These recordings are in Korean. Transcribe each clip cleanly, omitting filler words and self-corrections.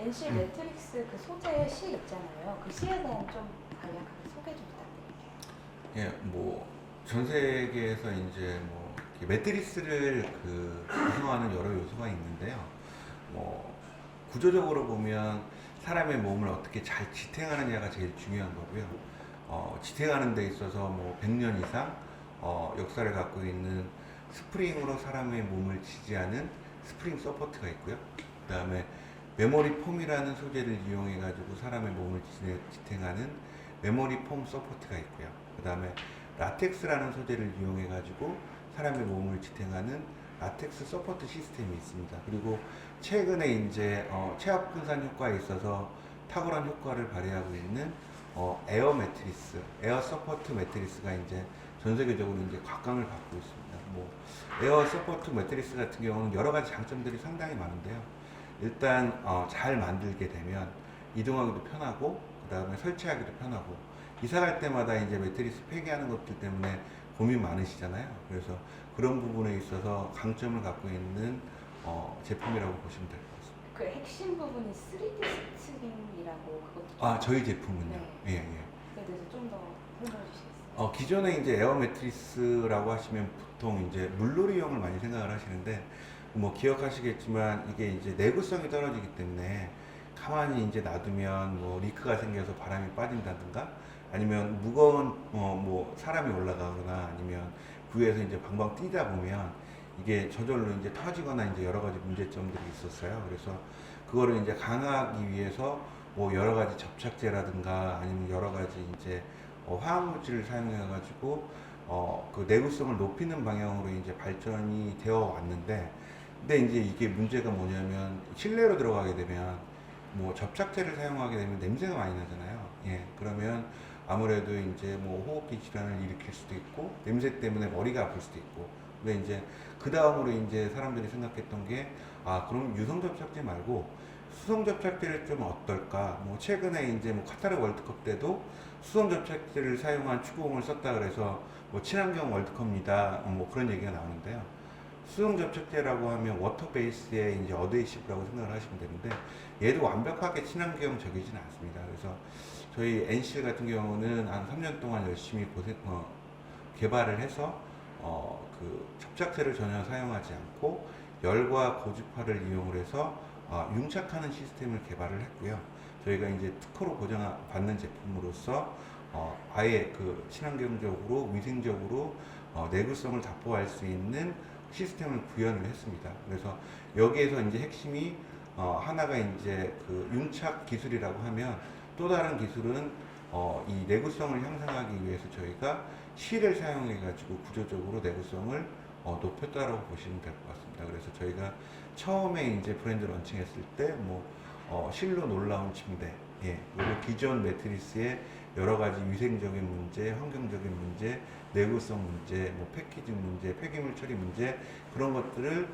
NC 매트릭스 그 소재 실 있잖아요. 그 실에 대한 좀 간략하게 소개 좀 부탁드릴게요. 예, 뭐 전 세계에서 이제 뭐 이렇게 매트리스를 구성하는 여러 요소가 있는데요. 뭐 구조적으로 보면 사람의 몸을 어떻게 잘 지탱하느냐가 제일 중요한 거고요. 지탱하는 데 있어서 뭐 100년 이상 역사를 갖고 있는 스프링으로 사람의 몸을 지지하는 스프링 서포트가 있고요. 그 다음에 메모리 폼이라는 소재를 이용해 가지고 사람의 몸을 지탱하는 메모리 폼 서포트가 있고요. 그 다음에 라텍스라는 소재를 이용해 가지고 사람의 몸을 지탱하는 라텍스 서포트 시스템이 있습니다. 그리고 최근에 이제 체압 분산 효과에 있어서 탁월한 효과를 발휘하고 있는 에어 매트리스, 에어 서포트 매트리스가 이제 전 세계적으로 이제 각광을 받고 있습니다. 뭐 에어 서포트 매트리스 같은 경우는 여러 가지 장점들이 상당히 많은데요. 일단 잘 만들게 되면 이동하기도 편하고, 그 다음에 설치하기도 편하고, 이사 갈 때마다 이제 매트리스 폐기하는 것들 때문에 고민 많으시잖아요. 그래서 그런 부분에 있어서 강점을 갖고 있는 제품이라고 보시면 될 것 같습니다. 그 핵심 부분이 3D 스트링이라고 그것도 저희 제품은요. 네. 예, 예. 그에 대해서 좀 더 설명해 주시겠어요? 기존에 이제 에어 매트리스라고 하시면 보통 이제 물놀이용을 많이 생각을 하시는데, 뭐 기억하시겠지만 이게 이제 내구성이 떨어지기 때문에 가만히 이제 놔두면 뭐 리크가 생겨서 바람이 빠진다든가, 아니면 무거운 뭐 사람이 올라가거나 아니면 그 위에서 이제 방방 뛰다 보면 이게 저절로 이제 터지거나 이제 여러 가지 문제점들이 있었어요. 그래서 그거를 이제 강화하기 위해서 뭐 여러 가지 접착제라든가 아니면 여러 가지 이제 화학물질을 사용해 가지고 그 내구성을 높이는 방향으로 이제 발전이 되어 왔는데, 근데 이제 이게 문제가 뭐냐면 실내로 들어가게 되면 뭐 접착제를 사용하게 되면 냄새가 많이 나잖아요. 예, 그러면 아무래도 이제 뭐 호흡기 질환을 일으킬 수도 있고 냄새 때문에 머리가 아플 수도 있고. 근데 이제 그 다음으로 이제 사람들이 생각했던 게, 그럼 유성 접착제 말고 수성 접착제를 좀 어떨까? 뭐 최근에 이제 뭐 카타르 월드컵 때도 수성 접착제를 사용한 축구공을 썼다 그래서 뭐 친환경 월드컵입니다. 뭐 그런 얘기가 나오는데요. 수성 접착제라고 하면 워터 베이스의 이제 어드헤시브라고 생각을 하시면 되는데, 얘도 완벽하게 친환경적이진 않습니다. 그래서 저희 NC 같은 경우는 한 3년 동안 열심히 개발을 해서 그 접착제를 전혀 사용하지 않고 열과 고주파를 이용을 해서 융착하는 시스템을 개발을 했고요. 저희가 이제 특허로 보장받는 제품으로서 아예 그 친환경적으로 위생적으로 내구성을 답보할 수 있는 시스템을 구현을 했습니다. 그래서 여기에서 이제 핵심이 하나가 이제 그 융착 기술이라고 하면, 또 다른 기술은 이 내구성을 향상하기 위해서 저희가 실을 사용해 가지고 구조적으로 내구성을 높였다라고 보시면 될 것 같습니다. 그래서 저희가 처음에 이제 브랜드 런칭했을 때 뭐 실로 놀라운 침대, 예, 그리고 기존 매트리스의 여러 가지 위생적인 문제, 환경적인 문제, 내구성 문제, 뭐 패키징 문제, 폐기물 처리 문제, 그런 것들을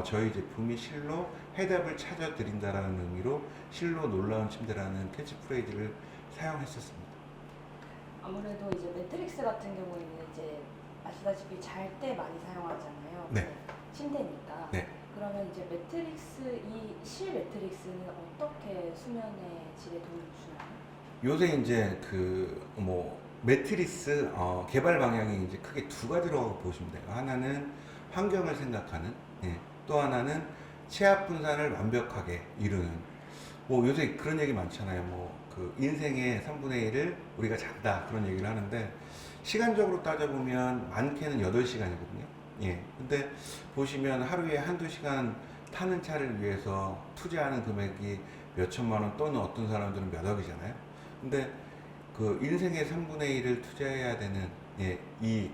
저희 제품이 실로 해답을 찾아 드린다라는 의미로 실로 놀라운 침대라는 캐치프레이즈를 사용했었습니다. 아무래도 이제 매트릭스 같은 경우에는 이제 아시다시피 잘 때 많이 사용하잖아요. 네. 침대니까. 네. 그러면 이제 매트릭스, 이 실 매트릭스는 어떻게 수면의 질에 도움을 주나요? 요새 이제 뭐 매트리스 개발 방향이 이제 크게 두 가지로 보시면 돼요. 하나는 환경을 생각하는, 예, 또 하나는 체압 분산을 완벽하게 이루는. 뭐 요새 그런 얘기 많잖아요. 뭐 그 인생의 3분의 1을 우리가 잔다, 그런 얘기를 하는데, 시간적으로 따져보면 많게는 8시간이거든요. 예. 근데 보시면 하루에 한두 시간 타는 차를 위해서 투자하는 금액이 몇 천만 원, 또는 어떤 사람들은 몇 억이잖아요. 근데 그 인생의 3분의 1을 투자해야 되는, 예, 이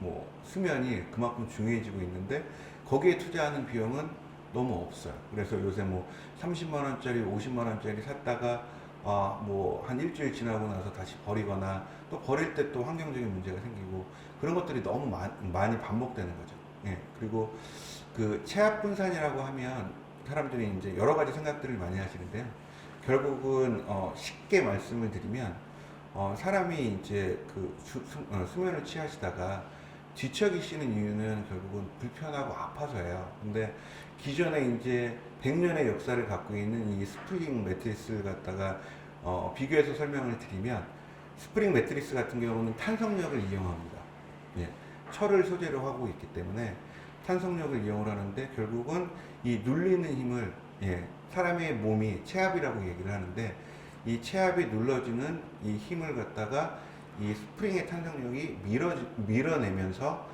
뭐 수면이 그만큼 중요해지고 있는데, 거기에 투자하는 비용은 너무 없어요. 그래서 요새 뭐 30만 원짜리, 50만 원짜리 샀다가 뭐 한 일주일 지나고 나서 다시 버리거나, 또 버릴 때 또 환경적인 문제가 생기고, 그런 것들이 너무 많이 반복되는 거죠. 예. 그리고 그 체압 분산이라고 하면 사람들이 이제 여러 가지 생각들을 많이 하시는데요. 결국은 쉽게 말씀을 드리면, 사람이 이제 수면을 취하시다가 뒤척이 씌는 이유는 결국은 불편하고 아파서예요. 근데 기존에 이제 100년의 역사를 갖고 있는 이 스프링 매트리스를 갖다가 비교해서 설명을 드리면, 스프링 매트리스 같은 경우는 탄성력을 이용합니다. 예, 철을 소재로 하고 있기 때문에 탄성력을 이용을 하는데, 결국은 이 눌리는 힘을, 예, 사람의 몸이 체압이라고 얘기를 하는데, 이 체압이 눌러주는 이 힘을 갖다가 이 스프링의 탄성력이 밀어내면서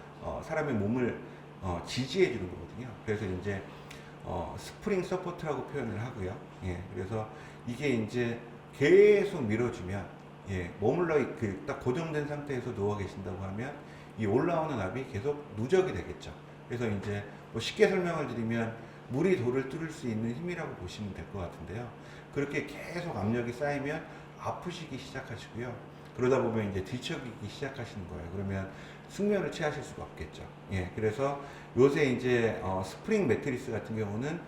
사람의 몸을 지지해 주는 거거든요. 그래서 이제 스프링 서포트라고 표현을 하고요. 예, 그래서 이게 이제 계속 밀어주면, 예, 머물러 딱 고정된 상태에서 누워 계신다고 하면 이 올라오는 압이 계속 누적이 되겠죠. 그래서 이제 뭐 쉽게 설명을 드리면 물이 돌을 뚫을 수 있는 힘이라고 보시면 될 것 같은데요. 그렇게 계속 압력이 쌓이면 아프시기 시작하시고요. 그러다 보면 이제 뒤척이기 시작하시는 거예요. 그러면 숙면을 취하실 수가 없겠죠. 예, 그래서 요새 이제 스프링 매트리스 같은 경우는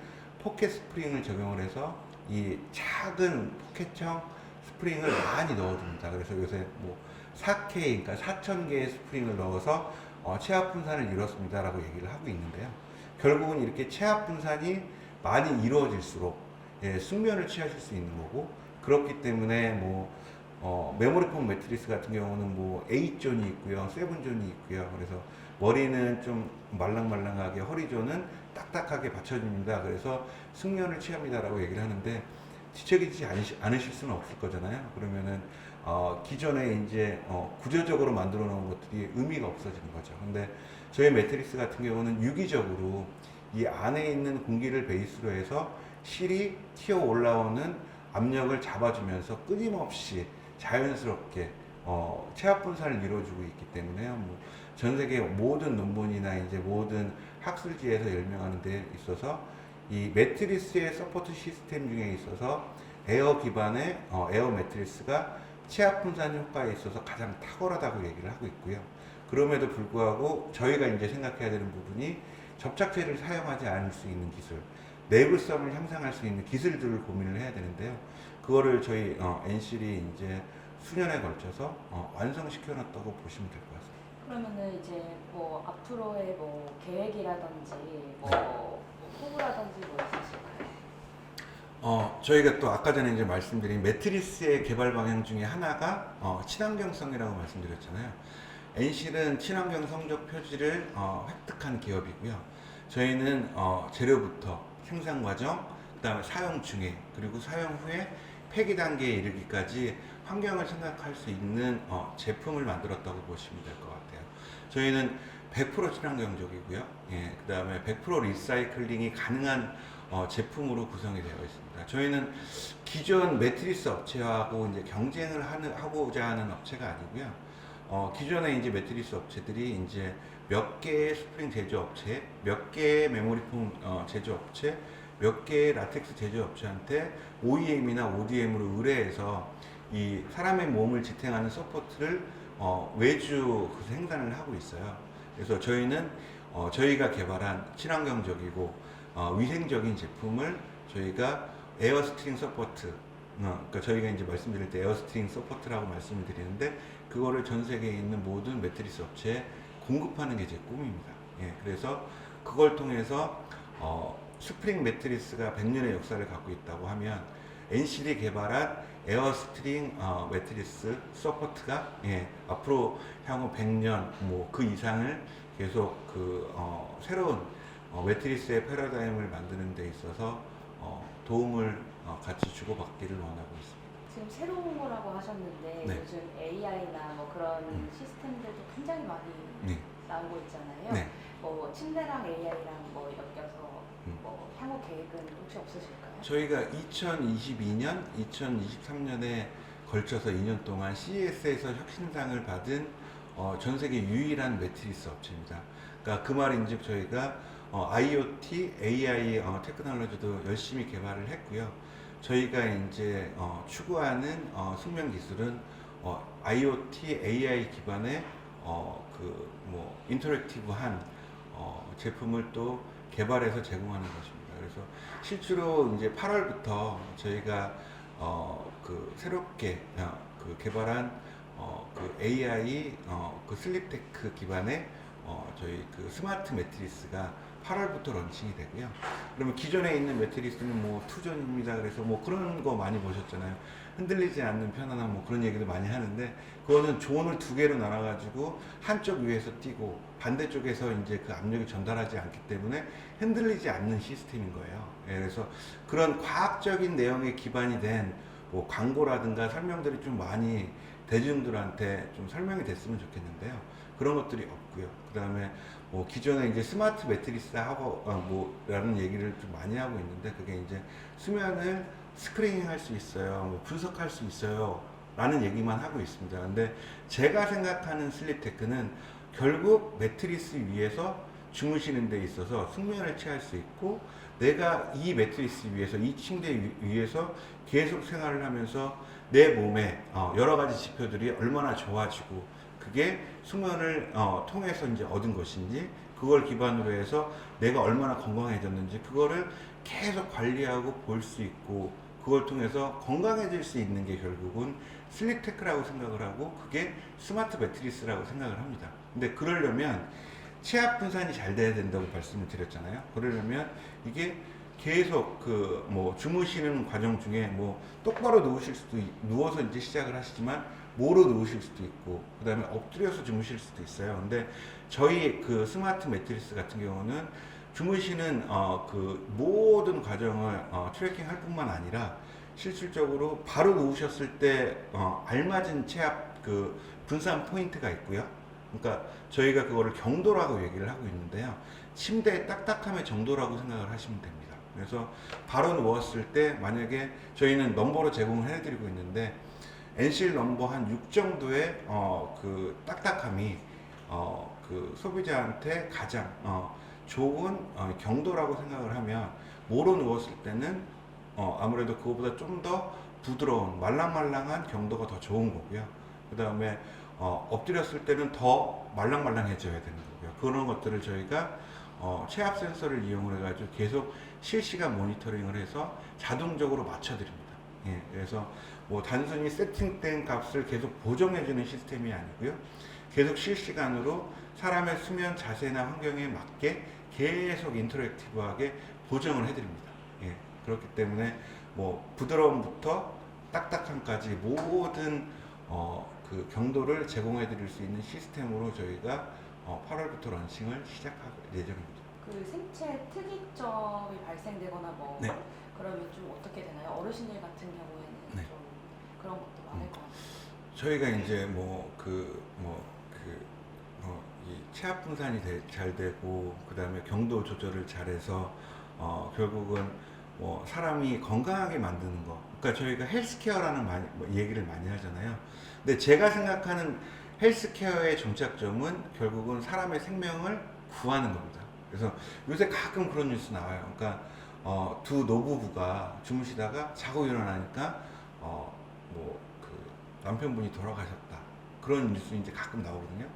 포켓 스프링을 적용을 해서 이 작은 포켓형 스프링을 많이 넣어줍니다. 그래서 요새 뭐 4K, 그러니까 4,000개의 스프링을 넣어서 체압 분산을 이뤘습니다라고 얘기를 하고 있는데요. 결국은 이렇게 체압 분산이 많이 이루어질수록, 예, 숙면을 취하실 수 있는 거고, 그렇기 때문에 뭐 메모리 폼 매트리스 같은 경우는 뭐 8존이 있고요, 7존이 있고요. 그래서 머리는 좀 말랑말랑하게, 허리존은 딱딱하게 받쳐줍니다. 그래서 숙면을 취합니다라고 얘기를 하는데, 뒤척이지 않으실 수는 없을 거잖아요. 그러면은 기존에 이제 구조적으로 만들어 놓은 것들이 의미가 없어지는 거죠. 근데 저희 매트리스 같은 경우는 유기적으로 이 안에 있는 공기를 베이스로 해서 실이 튀어 올라오는 압력을 잡아주면서 끊임없이 자연스럽게 체압 분산을 이루어주고 있기 때문에요. 뭐 전 세계 모든 논문이나 이제 모든 학술지에서 열명하는 데 있어서 이 매트리스의 서포트 시스템 중에 있어서 에어 기반의 에어 매트리스가 체압 분산 효과에 있어서 가장 탁월하다고 얘기를 하고 있고요. 그럼에도 불구하고 저희가 이제 생각해야 되는 부분이 접착제를 사용하지 않을 수 있는 기술, 내구성을 향상할 수 있는 기술들을 고민을 해야 되는데요. 그거를 저희 엔실이 이제 수년에 걸쳐서 완성시켜 놨다고 보시면 될 것 같습니다. 그러면은 이제 뭐 앞으로의 뭐 계획이라든지 뭐 포부라든지 뭐 있으실까요? 저희가 또 아까 전에 이제 말씀드린 매트리스의 개발 방향 중에 하나가 친환경성이라고 말씀드렸잖아요. 엔실은 친환경 성적 표지를 획득한 기업이고요. 저희는 재료부터 생산 과정, 그다음에 사용 중에, 그리고 사용 후에 폐기 단계에 이르기까지 환경을 생각할 수 있는 제품을 만들었다고 보시면 될 것 같아요. 저희는 100% 친환경적이고요. 예, 그다음에 100% 리사이클링이 가능한 제품으로 구성이 되어 있습니다. 저희는 기존 매트리스 업체하고 이제 경쟁을 하고자 하는 업체가 아니고요. 기존의 이제 매트리스 업체들이 이제 몇 개의 스프링 제조업체, 몇 개의 메모리폼 제조업체, 몇 개의 라텍스 제조업체한테 OEM이나 ODM으로 의뢰해서 이 사람의 몸을 지탱하는 서포트를 외주 생산을 하고 있어요. 그래서 저희는 저희가 개발한 친환경적이고 위생적인 제품을 저희가 에어스트링 서포트, 그러니까 저희가 이제 말씀드릴 때 에어스트링 서포트라고 말씀을 드리는데, 그거를 전 세계에 있는 모든 매트리스 업체에 공급하는 게 제 꿈입니다. 예, 그래서 그걸 통해서 스프링 매트리스가 100년의 역사를 갖고 있다고 하면 엔실이 개발한 에어스트링 매트리스 서포트가, 예, 앞으로 향후 100년 뭐 그 이상을 계속 새로운 매트리스의 패러다임을 만드는 데 있어서 도움을 같이 주고받기를 원하고 있습니다. 지금 새로운 거라고 하셨는데 네. 요즘 AI나 뭐 그런 시스템들도 굉장히 많이 네. 나오고 있잖아요. 네. 뭐 침대랑 AI랑 뭐 엮여서 뭐 향후 계획은 혹시 없으실까요? 저희가 2022년, 2023년에 걸쳐서 2년 동안 CES에서 혁신상을 받은 전 세계 유일한 매트리스 업체입니다. 그러니까 그 말인즉 저희가 IoT, AI 테크놀로지도 열심히 개발을 했고요. 저희가 이제 추구하는 숙면 기술은 IoT, AI 기반의 뭐 인터랙티브한 제품을 또 개발해서 제공하는 것입니다. 그래서 실제로 이제 8월부터 저희가 새롭게 개발한 AI 슬립테크 기반의 저희 그 스마트 매트리스가 8월부터 런칭이 되고요. 그러면 기존에 있는 매트리스는 뭐 투존입니다. 그래서 뭐 그런 거 많이 보셨잖아요. 흔들리지 않는 편안함 뭐 그런 얘기도 많이 하는데 그거는 존을 두 개로 나눠가지고 한쪽 위에서 띄고 반대쪽에서 이제 그 압력이 전달하지 않기 때문에 흔들리지 않는 시스템인 거예요. 예, 그래서 그런 과학적인 내용에 기반이 된 뭐 광고라든가 설명들이 좀 많이 대중들한테 좀 설명이 됐으면 좋겠는데요. 그런 것들이 없고요. 그 다음에 뭐 기존에 이제 스마트 매트리스 하고 뭐라는 얘기를 좀 많이 하고 있는데 그게 이제 수면을 스크리닝 할 수 있어요. 뭐 분석할 수 있어요. 라는 얘기만 하고 있습니다. 근데 제가 생각하는 슬립 테크는 결국 매트리스 위에서 주무시는 데 있어서 숙면을 취할 수 있고 내가 이 매트리스 위에서 이 침대 위에서 계속 생활을 하면서 내 몸에 여러 가지 지표들이 얼마나 좋아지고 그게 수면을 통해서 이제 얻은 것인지 그걸 기반으로 해서 내가 얼마나 건강해졌는지 그거를 계속 관리하고 볼 수 있고 그걸 통해서 건강해질 수 있는 게 결국은 슬립 테크라고 생각을 하고 그게 스마트 매트리스라고 생각을 합니다. 근데 그러려면 체압 분산이 잘 돼야 된다고 말씀을 드렸잖아요. 그러려면 이게 계속 그 뭐 주무시는 과정 중에 뭐 똑바로 누우실 수도 누워서 이제 시작을 하시지만 모로 누우실 수도 있고 그 다음에 엎드려서 주무실 수도 있어요. 근데 저희 그 스마트 매트리스 같은 경우는 주무시는 그 모든 과정을 트래킹 할 뿐만 아니라 실질적으로 바로 누우셨을 때 알맞은 체압 그 분산 포인트가 있고요. 그러니까 저희가 그거를 경도라고 얘기를 하고 있는데요. 침대의 딱딱함의 정도라고 생각을 하시면 됩니다. 그래서 바로 누웠을 때 만약에 저희는 넘버로 제공을 해드리고 있는데 엔실 넘버 한 6 정도의 그 딱딱함이 그 소비자한테 가장 좋은 경도라고 생각을 하면 모로 누웠을 때는 아무래도 그거보다 좀 더 부드러운 말랑말랑한 경도가 더 좋은 거고요. 그 다음에 엎드렸을 때는 더 말랑말랑해져야 되는 거고요. 그런 것들을 저희가 체압 센서를 이용을 해가지고 계속 실시간 모니터링을 해서 자동적으로 맞춰드립니다. 예, 그래서 뭐 단순히 세팅된 값을 계속 보정해주는 시스템이 아니고요. 계속 실시간으로 사람의 수면 자세나 환경에 맞게 계속 인터랙티브하게 보정을 해드립니다. 예, 그렇기 때문에 뭐 부드러움부터 딱딱함까지 모든 그 경도를 제공해 드릴 수 있는 시스템으로 저희가 8월부터 런칭을 시작할 예정입니다. 그 생체 특이점이 발생되거나 뭐 네. 그러면 좀 어떻게 되나요? 어르신들 같은 경우에는 네. 좀 그런 것도 많을 것 같아요. 저희가 이제 이 체압 분산이 잘 되고 그 다음에 경도 조절을 잘해서 결국은 뭐 사람이 건강하게 만드는 거. 그러니까 저희가 헬스케어라는 얘기를 많이 하잖아요. 근데 제가 생각하는 헬스케어의 정착점은 결국은 사람의 생명을 구하는 겁니다. 그래서 요새 가끔 그런 뉴스 나와요. 그러니까 두 노부부가 주무시다가 자고 일어나니까 그 남편분이 돌아가셨다. 그런 뉴스 이제 가끔 나오거든요.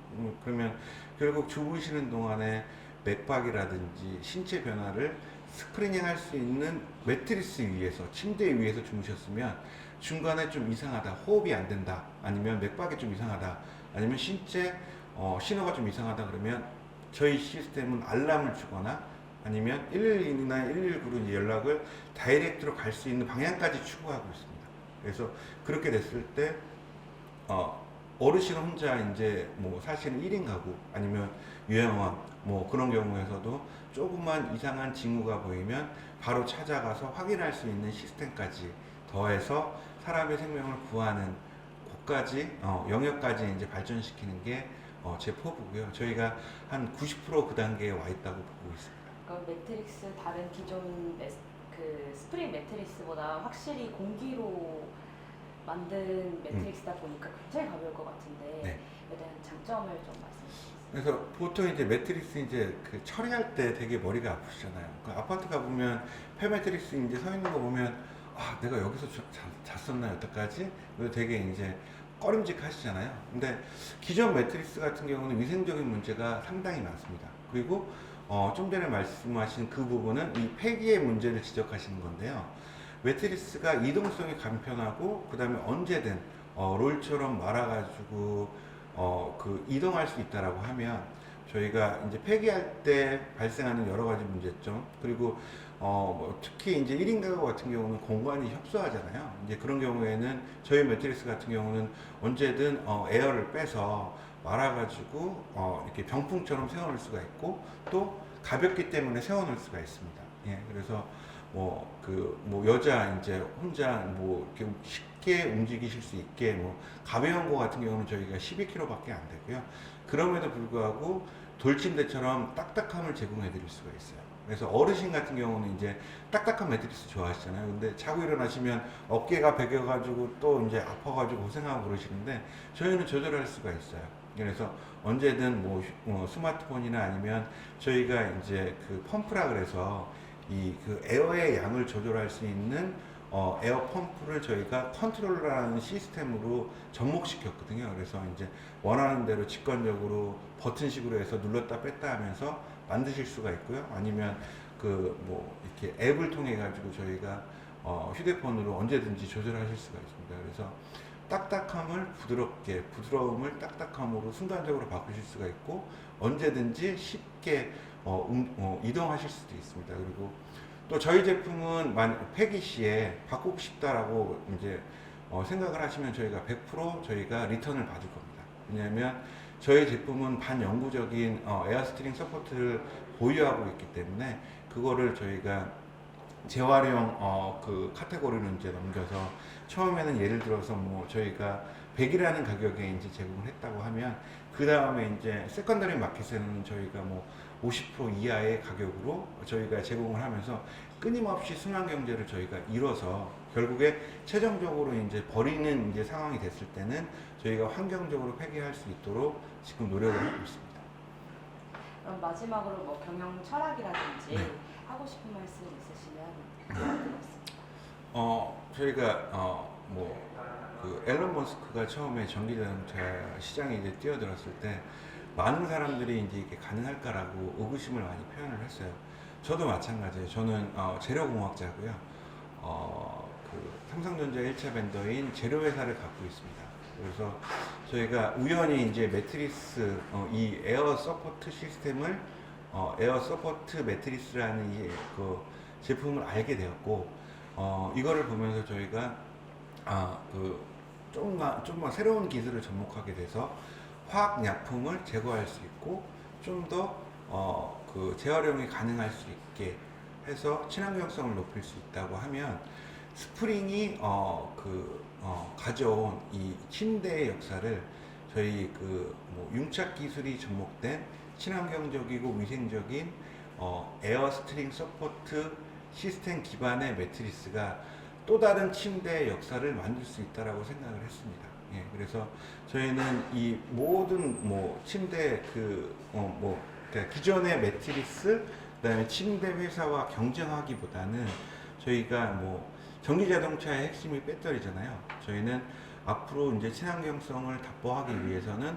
그러면 결국 주무시는 동안에 맥박이라든지 신체 변화를 스크리닝 할 수 있는 매트리스 위에서 침대 위에서 주무셨으면 중간에 좀 이상하다, 호흡이 안 된다, 아니면 맥박이 좀 이상하다, 아니면 신체 신호가 좀 이상하다 그러면 저희 시스템은 알람을 주거나 아니면 112나 119로 연락을 다이렉트로 갈 수 있는 방향까지 추구하고 있습니다. 그래서 그렇게 됐을 때 어르신 혼자 이제 뭐 사실은 1인 가구 아니면 요양원 뭐 그런 경우에서도 조금만 이상한 징후가 보이면 바로 찾아가서 확인할 수 있는 시스템까지 더해서 사람의 생명을 구하는 곳까지 영역까지 이제 발전시키는 게 제 포부고요. 저희가 한 90% 그 단계에 와 있다고 보고 있습니다. 그럼 매트릭스 다른 기존 그 스프링 매트릭스보다 확실히 공기로 만든 매트릭스다 보니까 굉장히 가벼울 것 같은데 네. 에 대한 장점을 좀 말씀해 주세요. 그래서 보통 이제 매트리스 이제 그 처리할 때 되게 머리가 아프시잖아요. 그 아파트 가보면 폐매트리스 이제 서 있는 거 보면 내가 여기서 잤었나 여태까지? 그래서 되게 이제 꺼림직 하시잖아요. 근데 기존 매트리스 같은 경우는 위생적인 문제가 상당히 많습니다. 그리고 좀 전에 말씀하신 그 부분은 이 폐기의 문제를 지적하시는 건데요. 매트리스가 이동성이 간편하고 그 다음에 언제든 롤처럼 말아가지고 그 이동할 수 있다라고 하면 저희가 이제 폐기할 때 발생하는 여러 가지 문제점, 그리고 뭐 특히 이제 1인 가구 같은 경우는 공간이 협소하잖아요. 이제 그런 경우에는 저희 매트리스 같은 경우는 언제든 에어를 빼서 말아가지고 이렇게 병풍처럼 세워놓을 수가 있고, 또 가볍기 때문에 세워놓을 수가 있습니다. 예, 그래서 뭐 여자 이제 혼자 뭐 이렇게 쉽게 움직이실 수 있게, 뭐 가벼운 거 같은 경우는 저희가 12kg밖에 안 되고요. 그럼에도 불구하고 돌침대처럼 딱딱함을 제공해 드릴 수가 있어요. 그래서 어르신 같은 경우는 이제 딱딱한 매트리스 좋아하시잖아요. 근데 자고 일어나시면 어깨가 베겨가지고 또 이제 아파가지고 고생하고 그러시는데, 저희는 조절할 수가 있어요. 그래서 언제든 뭐 스마트폰이나 아니면 저희가 이제 그 펌프라 그래서 이 그 에어의 양을 조절할 수 있는 에어 펌프를 저희가 컨트롤러라는 시스템으로 접목시켰거든요. 그래서 이제 원하는 대로 직관적으로 버튼식으로 해서 눌렀다 뺐다 하면서 만드실 수가 있고요. 아니면 그 뭐 이렇게 앱을 통해 가지고 저희가 휴대폰으로 언제든지 조절하실 수가 있습니다. 그래서 딱딱함을 부드럽게, 부드러움을 딱딱함으로 순간적으로 바꾸실 수가 있고, 언제든지 쉽게 이동하실 수도 있습니다. 그리고 또 저희 제품은 폐기 시에 바꾸고 싶다라고 이제 생각을 하시면 저희가 100% 저희가 리턴을 받을 겁니다. 왜냐하면 저희 제품은 반영구적인 에어스트링 서포트를 보유하고 있기 때문에, 그거를 저희가 재활용 그 카테고리로 이제 넘겨서, 처음에는 예를 들어서 뭐 저희가 100이라는 가격에 이제 제공을 했다고 하면, 그 다음에 이제 세컨더리 마켓에는 저희가 뭐 50% 이하의 가격으로 저희가 제공을 하면서 끊임없이 순환 경제를 저희가 이뤄서, 결국에 최종적으로 이제 버리는 이제 상황이 됐을 때는 저희가 환경적으로 폐기할 수 있도록 지금 노력을 하고 있습니다. 그럼 마지막으로 뭐 경영 철학이라든지 네. 하고 싶은 말씀 있으시면 부탁드리겠습니다. 저희가 그 앨런 머스크가 처음에 전기자동차 시장에 이제 뛰어들었을 때 많은 사람들이 이제 이게 가능할까라고 의구심을 많이 표현을 했어요. 저도 마찬가지예요. 저는 재료공학자고요. 그 삼성전자 1차 벤더인 재료회사를 갖고 있습니다. 그래서 저희가 우연히 이제 매트리스 이 에어 서포트 시스템을 에어 서포트 매트리스라는 그 제품을 알게 되었고, 이거를 보면서 저희가 좀만 새로운 기술을 접목하게 돼서 화학 약품을 제거할 수 있고, 좀 더 그 재활용이 가능할 수 있게 해서 친환경성을 높일 수 있다고 하면, 스프링이 가져온 이 침대의 역사를 저희 뭐 융착 기술이 접목된 친환경적이고 위생적인 에어 스트링 서포트 시스템 기반의 매트리스가 또 다른 침대의 역사를 만들 수 있다라고 생각을 했습니다. 예, 그래서 저희는 이 모든 뭐 침대 그러니까 기존의 매트리스, 그다음에 침대 회사와 경쟁하기보다는, 저희가 뭐 전기 자동차의 핵심이 배터리잖아요. 저희는 앞으로 이제 친환경성을 답보하기 위해서는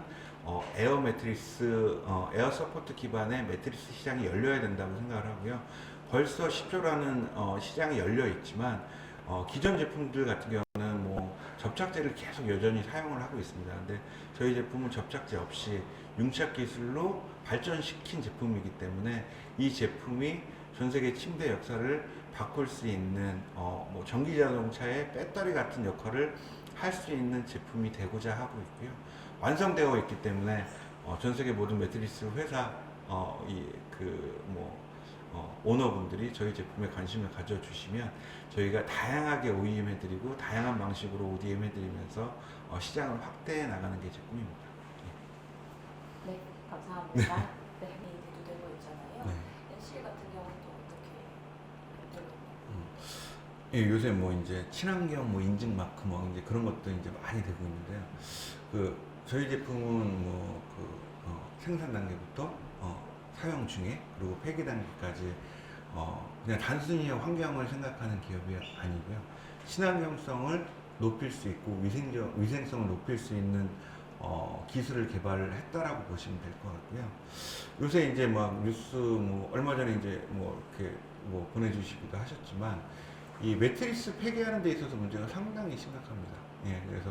에어 매트리스, 에어 서포트 기반의 매트리스 시장이 열려야 된다고 생각을 하고요. 벌써 10조라는 시장이 열려 있지만, 기존 제품들 같은 경우는 뭐 접착제를 계속 여전히 사용을 하고 있습니다. 근데 저희 제품은 접착제 없이 융착 기술로 발전시킨 제품이기 때문에, 이 제품이 전 세계 침대 역사를 바꿀 수 있는 뭐 전기 자동차의 배터리 같은 역할을 할 수 있는 제품이 되고자 하고 있고요. 완성되어 있기 때문에 전 세계 모든 매트리스 회사 오너분들이 저희 제품에 관심을 가져주시면 저희가 다양하게 OEM 해드리고 다양한 방식으로 ODM 해드리면서 시장을 확대해 나가는 게 제 꿈입니다. 네, 감사합니다. 네, 이제 되고 있잖아요. 네. NC 같은 경우는 또 어떻게 되고 예, 요새 뭐 이제 친환경 뭐 인증 마크 뭐 이제 그런 것도 이제 많이 되고 있는데요. 그 저희 제품은 생산 단계부터 사용 중에, 그리고 폐기 단계까지 그냥 단순히 환경을 생각하는 기업이 아니고요. 친환경성을 높일 수 있고 위생성을 높일 수 있는 기술을 개발을 했다라고 보시면 될 것 같고요. 요새 이제 막 뉴스 얼마 전에 이제 이렇게 보내주시기도 하셨지만, 이 매트리스 폐기하는 데 있어서 문제가 상당히 심각합니다. 예, 그래서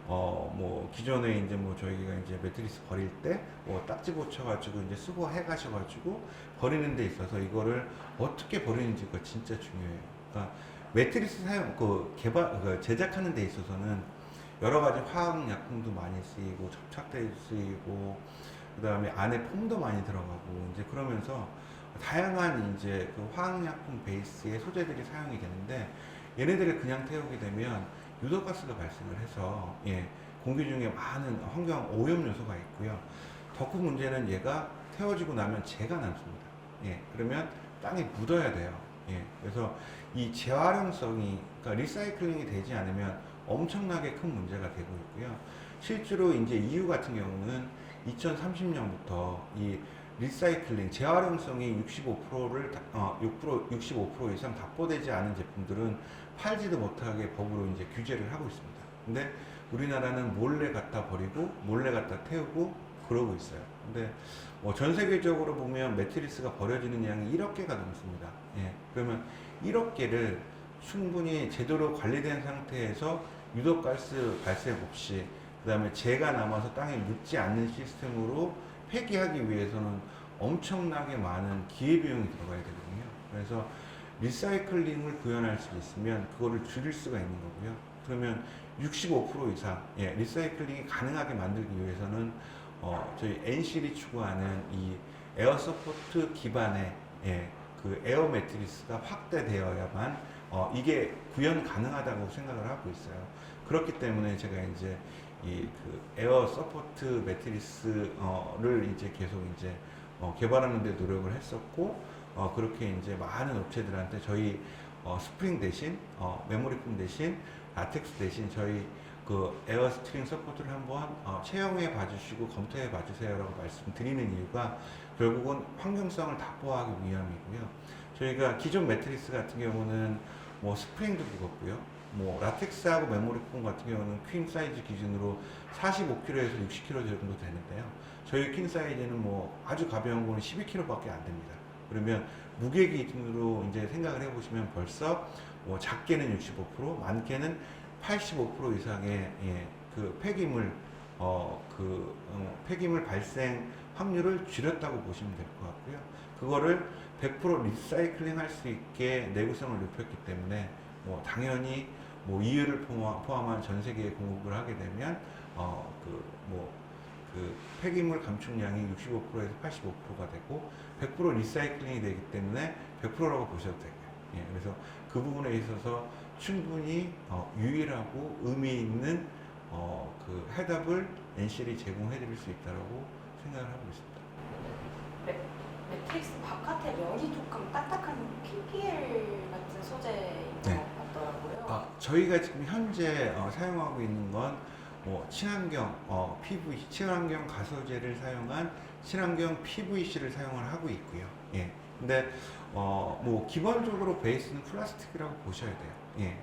뭐 기존에 이제 뭐 저희가 이제 매트리스 버릴 때 뭐 딱지 붙여가지고 이제 수거해 가셔가지고 버리는 데 있어서 이거를 어떻게 버리는지가 진짜 중요해요. 그러니까 매트리스 사용 그 제작하는 데 있어서는 여러 가지 화학 약품도 많이 쓰이고 접착제 쓰이고 그다음에 안에 폼도 많이 들어가고 이제 그러면서 다양한 이제 그 화학약품 베이스의 소재들이 사용이 되는데 얘네들을 그냥 태우게 되면 유독가스가 발생을 해서 공기 중에 많은 환경 오염 요소가 있고요. 더 큰 문제는 얘가 태워지고 나면 재가 남습니다. 그러면 땅에 묻어야 돼요. 그래서 이 재활용성이 그러니까 리사이클링이 되지 않으면 엄청나게 큰 문제가 되고 있고요. 실제로 이제 EU 같은 경우는 2030년부터 이 리사이클링, 재활용성이 65%를 65% 이상 답보되지 않은 제품들은 팔지도 못하게 법으로 이제 규제를 하고 있습니다. 근데 우리나라는 몰래 갖다 버리고 몰래 갖다 태우고 그러고 있어요. 근데 뭐 전 세계적으로 보면 매트리스가 버려지는 양이 1억 개가 넘습니다. 그러면 1억 개를 충분히 제대로 관리된 상태에서 유독가스 발생 없이 그 다음에 재가 남아서 땅에 묻지 않는 시스템으로 폐기하기 위해서는 엄청나게 많은 기회비용이 들어가야 되거든요. 그래서 리사이클링을 구현할 수 있으면 그거를 줄일 수가 있는 거고요. 그러면 65% 이상 리사이클링이 가능하게 만들기 위해서는 저희 NCL이 추구하는 이 에어 서포트 기반의 그 에어 매트리스가 확대되어야만 이게 구현 가능하다고 생각을 하고 있어요. 그렇기 때문에 제가 이제 이 그 에어 서포트 매트리스를 이제 계속 이제 개발하는 데 노력을 했었고 그렇게 이제 많은 업체들한테 저희 스프링 대신 메모리 폼 대신 라텍스 대신 저희 그 에어 스트링 서포트를 한번 채용해 봐주시고 검토해 봐주세요라고 말씀드리는 이유가 결국은 환경성을 답보하기 위함이고요. 저희가 기존 매트리스 같은 경우는 뭐 스프링도 무겁고요. 뭐 라텍스하고 메모리 폼 같은 경우는 퀸 사이즈 기준으로 45kg에서 60kg 정도 되는데요. 저희 퀸 사이즈는 뭐 아주 가벼운 거는 12kg밖에 안 됩니다. 그러면 무게 기준으로 이제 생각을 해보시면 벌써 뭐 작게는 65%, 많게는 85% 이상의 그 폐기물 발생 확률을 줄였다고 보시면 될 것 같고요. 그거를 100% 리사이클링 할 수 있게 내구성을 높였기 때문에 뭐 당연히 뭐 EU를 포함한 전 세계에 공급을 하게 되면 그 폐기물 감축량이 65%에서 85%가 되고 100% 리사이클링이 되기 때문에 100%라고 보셔도 되고요. 그래서 그 부분에 있어서 충분히 유일하고 의미 있는 그 해답을 NCL이 제공해 드릴 수 있다고 생각을 하고 있습니다. 매트릭스 바깥에 면이 조금 딱딱한 PPL 같은 소재인 것 같더라고요. 저희가 지금 현재 사용하고 있는 건 뭐 친환경 PVC, 친환경 가소제를 사용한 친환경 PVC를 사용을 하고 있고요. 근데 뭐 기본적으로 베이스는 플라스틱이라고 보셔야 돼요.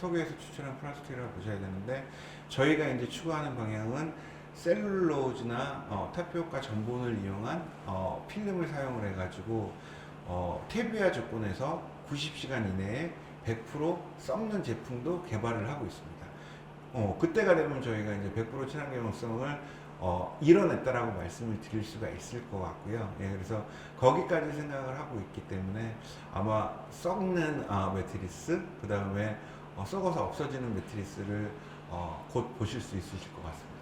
석유에서 추출한 플라스틱이라고 보셔야 되는데 저희가 이제 추구하는 방향은 셀룰로즈나 타피오카 전분을 이용한 필름을 사용을 해가지고 태비아 조건에서 90시간 이내에 100% 썩는 제품도 개발을 하고 있습니다. 그때가 되면 저희가 이제 100% 친환경성을 이뤄냈다라고 말씀을 드릴 수가 있을 것 같고요. 그래서 거기까지 생각을 하고 있기 때문에 아마 썩는 매트리스, 그 다음에 썩어서 없어지는 매트리스를 곧 보실 수 있으실 것 같습니다.